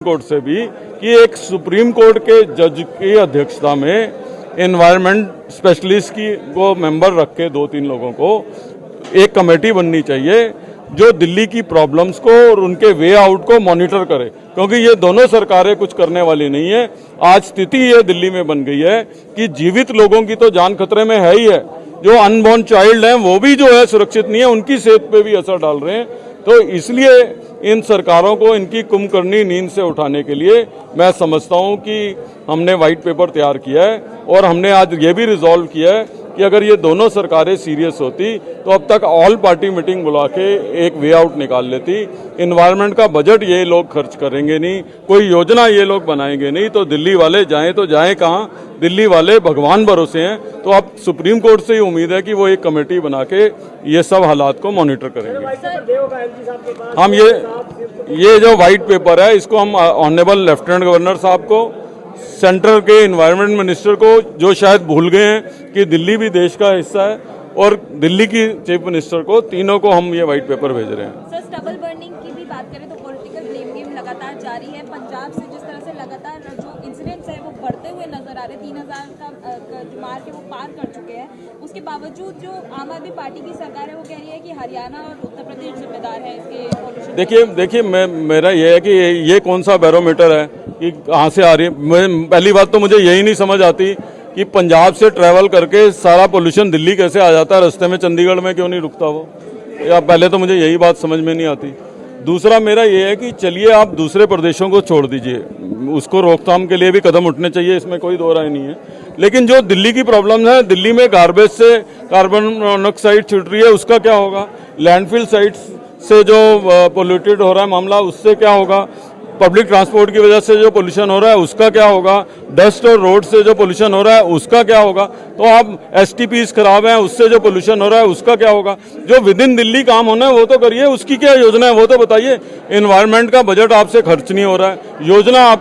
Court से भी कि एक सुप्रीम कोर्ट के जज की अध्यक्षता में एनवायरनमेंट स्पेशलिस्ट की को मेंबर रख के 2-3 लोगों को एक कमेटी बननी चाहिए जो दिल्ली की प्रॉब्लम्स को और उनके वे आउट को मॉनिटर करे, क्योंकि ये दोनों सरकारें कुछ करने वाली नहीं है। आज स्थिति ये दिल्ली में बन गई है कि जीवित लोगों की तो जान खतरे में है ही है, जो अनबॉर्न चाइल्ड हैं वो भी जो है सुरक्षित नहीं है, उनकी सेहत पे भी असर डाल रहे हैं। तो इसलिए इन सरकारों को इनकी कुंभकर्णी नींद से उठाने के लिए मैं समझता हूं कि हमने व्हाइट पेपर तैयार किया है और हमने आज ये भी रिजॉल्व किया है कि अगर ये दोनों सरकारें सीरियस होती तो अब तक ऑल पार्टी मीटिंग बुला के एक वे आउट निकाल लेती। एनवायरनमेंट का बजट ये लोग खर्च करेंगे नहीं, कोई योजना ये लोग बनाएंगे नहीं, तो दिल्ली वाले जाएं तो जाएं कहाँ, दिल्ली वाले भगवान भरोसे हैं। तो अब सुप्रीम कोर्ट से ही उम्मीद है कि वो एक कमेटी बना के ये सब हालात को मॉनिटर करेंगे। हम ये जो व्हाइट पेपर है इसको हम ऑनरेबल लेफ्टिनेंट गवर्नर साहब को, सेंट्रल के एनवायरनमेंट मिनिस्टर को, जो शायद भूल गए हैं कि दिल्ली भी देश का हिस्सा है, और दिल्ली की चीफ मिनिस्टर को, तीनों को हम ये व्हाइट पेपर भेज रहे हैं। सर, डबल बर्निंग की भी बात करें तो पॉलिटिकल ब्लेम गेम लगातार जारी है। पंजाब से जिस तरह से लगातार जो इंसिडेंट्स है वो बढ़ते हुए नजर आ रहे हैं, 3000 का जो मार्क है वो पार कर चुके हैं। उसके बावजूद जो आम आदमी पार्टी की सरकार है वो कह रही है कि हरियाणा और उत्तर प्रदेश जिम्मेदार है इसके पॉल्यूशन। देखिए मेरा ये है कि ये कौन सा बैरोमीटर है कि कहाँ से आ रही है। पहली बात तो मुझे यही नहीं समझ आती कि पंजाब से ट्रैवल करके सारा पोल्यूशन दिल्ली कैसे आ जाता है, रास्ते में चंडीगढ़ में क्यों नहीं रुकता वो, या पहले तो मुझे यही बात समझ में नहीं आती। दूसरा मेरा ये है कि चलिए आप दूसरे प्रदेशों को छोड़ दीजिए, उसको रोकथाम के लिए भी कदम उठने चाहिए, इसमें कोई दो राय नहीं है। लेकिन जो दिल्ली की प्रॉब्लम है, दिल्ली में गार्बेज से कार्बन मोनोऑक्साइड छिड़ रही है, उसका क्या होगा? लैंडफिल साइट्स से जो पोल्यूटेड हो रहा है मामला, उससे क्या होगा? पब्लिक ट्रांसपोर्ट की वजह से जो पोल्यूशन हो रहा है उसका क्या होगा? डस्ट और रोड से जो पोल्यूशन हो रहा है उसका क्या होगा? तो आप एसटीपीज खराब हैं, उससे जो पोल्यूशन हो रहा है उसका क्या होगा? जो विद इन दिल्ली काम होना है वो तो करिए, उसकी क्या योजना है वो तो बताइए। एनवायरनमेंट का बजट आपसे खर्च नहीं हो रहा है, योजना आपके